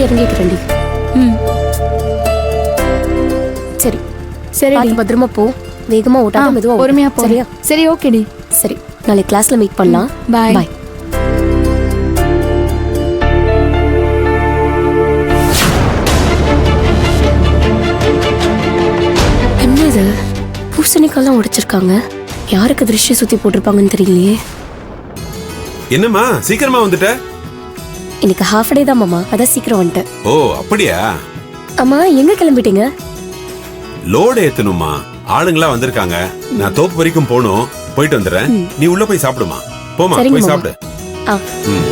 இறங்கிக்கிறேன்டி. ம் சரி சரி பார்த்து பத்திரமா போ. வேகமா ஓட்டாம மெதுவா ஓட்டு. பொறுமையா போ. சரியா? சரி ஓகேடி. சரி, நாளைக்கு கிளாஸ்ல மீட் பண்ணலாம். பாய். பாய். என்னது பூசணிக்காலாம் உடைச்சிருக்காங்க. யாருக்கு திருஷ்டி சுத்தி போட்டிருப்பாங்கன்னு தெரியலையே. என்னம்மா சீக்கிரமா வந்துட்ட? இன்னைக்கு ஹாஃப் டே தான் மாமா, அதான் சீக்கிரம் வந்துட்டேன். ஓ அப்படியா? அம்மா எங்க கிளம்பிட்டீங்க? லோடு ஏத்தணுமா, ஆளுங்களா வந்திருக்காங்க. நான் தோப்பு வரைக்கும் போகணும், போயிட்டு வந்துடுறேன். நீ உள்ள போய் சாப்பிடுமா. போமா, சரிங்க போய் மாமா. சாப்பிடு. ஆ ம்.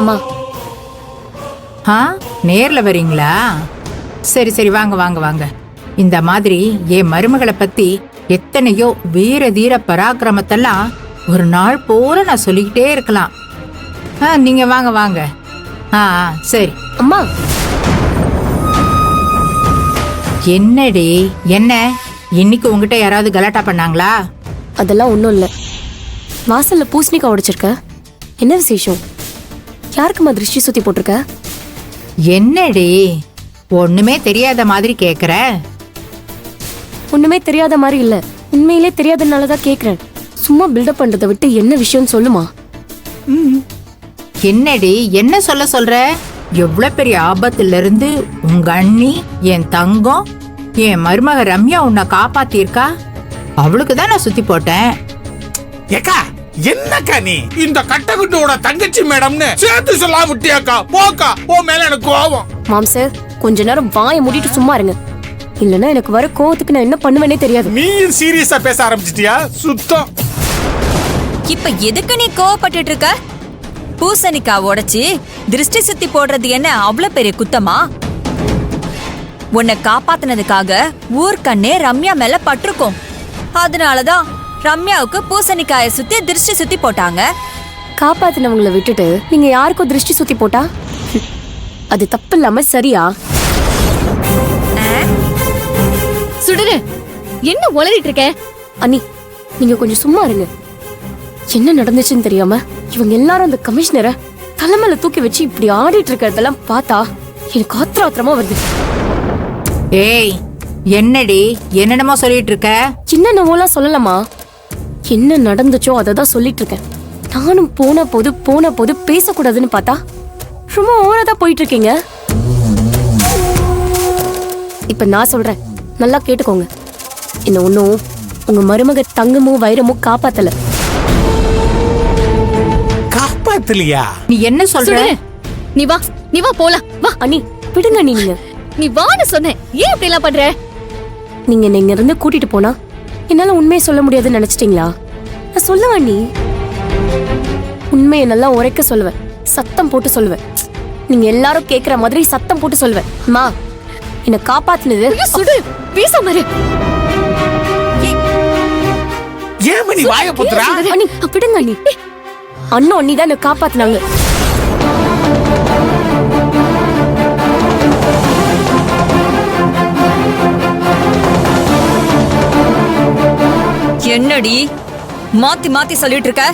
அம்மா நேர்ல வரீங்களா? சரி சரி, வாங்க வாங்க வாங்க. இந்த மாதிரி என் மருமகளை பத்தி எத்தனையோ வீர தீர பராக்கிரமத்தெல்லாம் ஒரு நாள் பூரா நான் சொல்லிக்கிட்டே இருக்கலாம். நீங்க வாங்க வாங்க. சரி. அம்மா என்னடி என்ன இன்னைக்கு உங்ககிட்ட யாராவது கலாட்டா பண்ணாங்களா? அதெல்லாம் ஒண்ணும் இல்ல. வாசல்ல பூசணிக்காய் உடைச்சிருக்க, என்ன விசேஷம்? யாருக்குமா திருஷ்டி சுத்தி போட்டிருக்க? என்னடி ஒண்ணுமே தெரியாத மாதிரி கேக்குற? ஒண்ணுமே தெரியாத மாதிரி இல்ல, உண்மையிலே தெரியாதனாலதான் கேக்குறேன். சும்மா பில்டப் பண்றதை விட்டு என்ன விஷயம் சொல்லுமா. என்னடி என்ன சொல்ற? எவ்வளவு பெரிய ஆபத்துல இருந்து உங்க அண்ணி, என் தங்கம், என் மருமக ரம்யா உன்னை காப்பாத்திருக்கா. அவளுக்கு தான் நான் சுத்தி போட்டேன். ஏக்கா என்னக்கா நீ இந்த கட்டகுட்டோட தங்கச்சி மேடம்னு சேர்த்து சொல்லாம விட்டியாக்கா? போக்கா, ஓ மேல எனக்கு கோவம். மாம் சார், கொஞ்ச நேரம் வாயை மூடிட்டு சும்மா இருங்க. இல்லனா எனக்கு வர கோவத்துக்கு நான் என்ன பண்ணுவேனே தெரியாது. நீயும் சீரியஸா பேச ஆரம்பிச்சிட்டியா? சுத்தம். இப்ப எதுக்கு நீ கோவப்பட்டுட்டு இருக்க? பூசணிக்காய் உடைச்சி திருஷ்டி சுத்தி போடுறது என்ன அவ்வளவு பெரிய குத்தமா? உன்னை காப்பாத்தினதுக்காக ஊர்க்கண்ணே ரம்யா மேல பட்டிருக்கோம். அதனாலதான் ரம்யாவுக்கு பூசணிக்காயை சுத்தி திருஷ்டி சுத்தி போட்டாங்க. காப்பாத்தினவங்களை விட்டுட்டு நீங்க யாருக்கோ திருஷ்டி சுத்தி போட்டா அது தப்பு இல்லாம சரியா? சுடரு, என்ன உளறிட்டு இருக்க? அண்ணி, நீங்க கொஞ்சம் சும்மா இருங்க. என்ன நடந்துச்சுன்னு தெரியாம இவங்க எல்லாரும் அந்த கமிஷனரை தலைமையில தூக்கி வச்சு இப்படி ஆடிட்டு இருக்கிறதெல்லாம் பார்த்தா எனக்கு ஆத்திரமா வருது. ஏய் என்னடி என்னென்னமோ சொல்லிட்டு இருக்க? என்னென்னவோலாம் சொல்லலாமா? என்ன நடந்துச்சோ அதை தான் சொல்லிட்டு இருக்கேன். நானும் போன போது பேசக்கூடாதுன்னு பார்த்தா ரொம்ப ஓவரா போயிட்டு இருக்கீங்க. இப்ப நான் சொல்றேன், நல்லா கேட்டுக்கோங்க. என்ன ஒன்னும் உங்க மருமக தங்கமும் வைரமும் காப்பாத்தல. காப்பாத்தலையா? நீ என்ன சொல்ற? சுடரு, நீ வா போலாம். வா அண்ணி விடுங்க. நீங்க நீ வான்னு சொன்னேன், ஏன் இப்படி எல்லாம் பண்ற? நீங்க என்ன இங்க இருந்து கூட்டிட்டு போனா என்னால உண்மையை சொல்ல முடியாதுன்னு நினைச்சிட்டீங்களா? நான் சொல்லுவேன் அண்ணி, உண்மையை நல்லா உரைக்க சொல்லுவேன், சத்தம் போட்டு சொல்லுவேன். நீங்க எல்லாரும் கேக்குற மாதிரி சத்தம் போட்டு சொல்லுவேன். அம்மா, என்ன காப்பாத்துனது. சுடு, பேசாம இரு. ஏன் நீ வாய புத்துறா? அண்ணி விடுங்க அண்ணி. அண்ணன் அண்ணி தான் என்ன காப்பாத்துனாங்க. என்னடி மாத்தி மாத்தி சொல்லிட்டு இருக்க?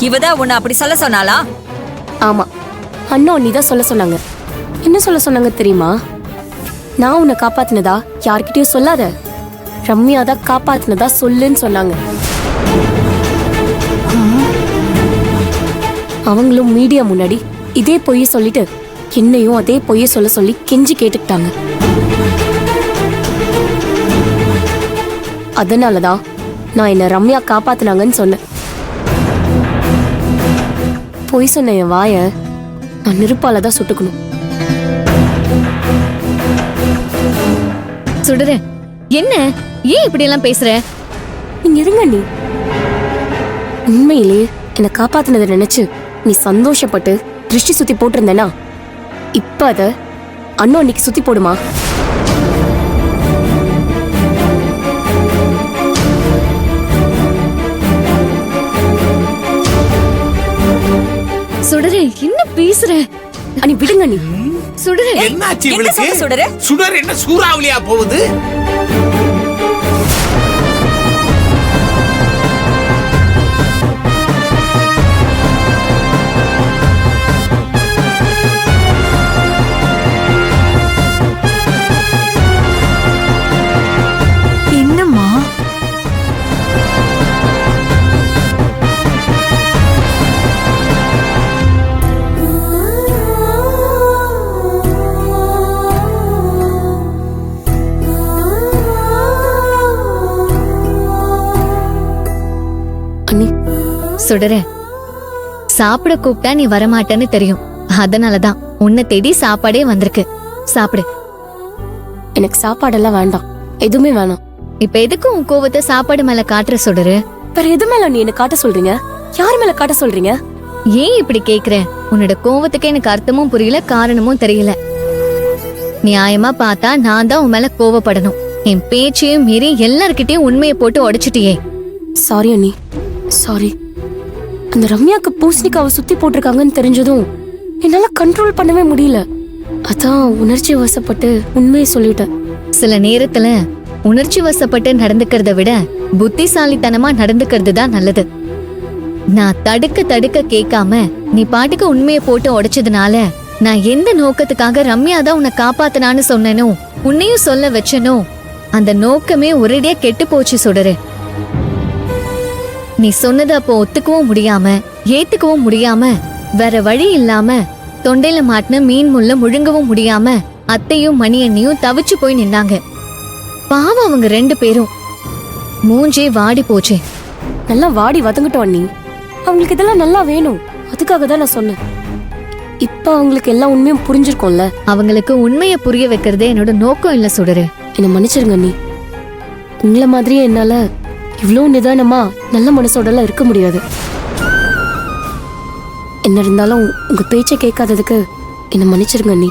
இவதான் உன்னை அப்படி சொல்ல சொன்னாளா? ஆமா, அண்ணன் அண்ணி தான் சொல்ல சொன்னாங்க. என்ன சொல்ல சொன்னாங்க தெரியுமா? நான் உன்னை காப்பாத்தினதா யார்கிட்டயும் சொல்லாத, ரம்யா தான் காப்பாத்தினதா சொல்லுன்னு சொன்னாங்க. அவங்களும் மீடியா முன்னாடி இதே பொய்ய சொல்லிட்டு என்னையும் அதே பொய்ய சொல்ல சொல்லி கெஞ்சி கேட்டுக்கிட்டாங்க. அதனாலதான் நான் என்ன ரம்யா காப்பாத்தினாங்கன்னு சொன்னேன். பொய் சொன்ன என் வாய நான் நெருப்பால தான் சுட்டுக்கணும். சுடரு, என்ன ஏன் இப்படி எல்லாம் பேசுற? நீங்க இருங்க நீ. உண்மையிலே என்னை காப்பாத்தினதை நினைச்சு நீ சந்தோஷப்பட்டு திருஷ்டி சுத்தி போட்டிருந்தேனா, இப்ப அத அண்ணன் அன்னைக்கு சுத்தி போடுமா? சுடரு, என்ன பேசுற? அனி விடுங்க நீ. சுடரு என்னாச்சு எங்க இவளுக்கு? சொன்ன சுடரு? சுடர் என்ன சூறாவளியா போகுது? என்னம்மா? அண்ணி சுடரு சாப்பிட கூப்பிட்டா நீ வரமாட்டேன்னு தெரியும். அதனாலதான் உன்னை தேடி சாப்பாடே வந்திருக்கு. சாப்பிடு. எனக்கு சாப்பாடெல்லாம் வேண்டாம், எதுவுமே வேணாம். இப்ப எதுக்கு உன் கோவத்தை சாப்பாடு மேல காட்டுற சுடரு? வேற எது மேல நீ என்ன காட்ட சொல்றீங்க? யார் மேல காட்ட சொல்றீங்க? ஏன் இப்படி கேக்குற? உன்னோட கோவத்துக்கு எனக்கு அர்த்தமும் புரியல, காரணமும் தெரியல. நியாயமா பார்த்தா நான் தான் உன் மேல கோவப்படணும். என் பேச்சையும் மீறி எல்லார்கிட்டயும் உண்மையை போட்டு உடைச்சிட்டியே. சாரி அண்ணி, சாரி. அந்த ரம்யாக்கு பூசணிக்காவை சுத்தி போட்டிருக்காங்கன்னு தெரிஞ்சதும் என்னால கண்ட்ரோல் பண்ணவே முடியல. அதான் உணர்ச்சி வசப்பட்டு உண்மையை சொல்லிட்டேன். சில நேரத்துல உணர்ச்சி வசப்பட்டு நடந்துக்கிறத விட புத்திசாலித்தனமா நடந்துக்கிறது தான் நல்லது. நான் தடுக்க கேட்காம நீ பாட்டுக்கு உண்மையை போட்டு உடைச்சதுனால நான் எந்த நோக்கத்துக்காக ரம்யா தான் உன்னை காப்பாத்தனான்னு சொன்னேனோ, உன்னையும் சொல்ல வச்சனோ, அந்த நோக்கமே ஒரேடியா கெட்டு போச்சு சுடரு. நீ சொன்னதை அப்போ ஒத்துக்கவும் முடியாம ஏத்துக்கவும் முடியாம வேற வழி இல்லாம தொண்டையில மாட்டின மீன் முள்ள முழுங்கவும் முடியாம அத்தையும் மணியண்ணியும் தவிச்சு போய் நின்னாங்க. பாவம் அவங்க 2 பேரும். மூஞ்சே வாடி போச்சே. நல்லா வாடி வதங்கட்டும் அண்ணி. அவங்களுக்கு இதெல்லாம் நல்லா வேணும், அதுக்காக தான் நான் சொன்னேன். இப்ப அவங்களுக்கு எல்லா உண்மையும் புரிஞ்சிருக்கும்ல. அவங்களுக்கு உண்மையை புரிய வைக்கிறதே என்னோட நோக்கம் இல்ல சுடரு. என்ன மன்னிச்சிருங்க அண்ணி. உங்களை மாதிரியே என்னால இவ்ளோ நிதானமா நல்ல மனசோடலாம் இருக்க முடியாது. என்ன இருந்தாலும் உங்க பேச்சை கேட்காததுக்கு என்ன மன்னிச்சிருங்க அண்ணி.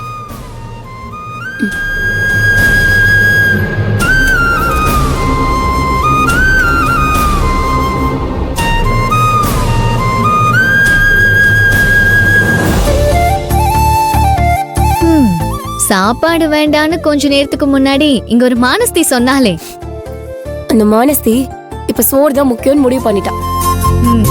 சாப்பாடு வேண்டான்னு கொஞ்ச நேரத்துக்கு முன்னாடி இங்க ஒரு மானஸ்தி சொன்னாலே, அந்த மானஸ்தி இப்ப சோறு தான் முக்கியம்னு முடிவு பண்ணிட்டான். ம்.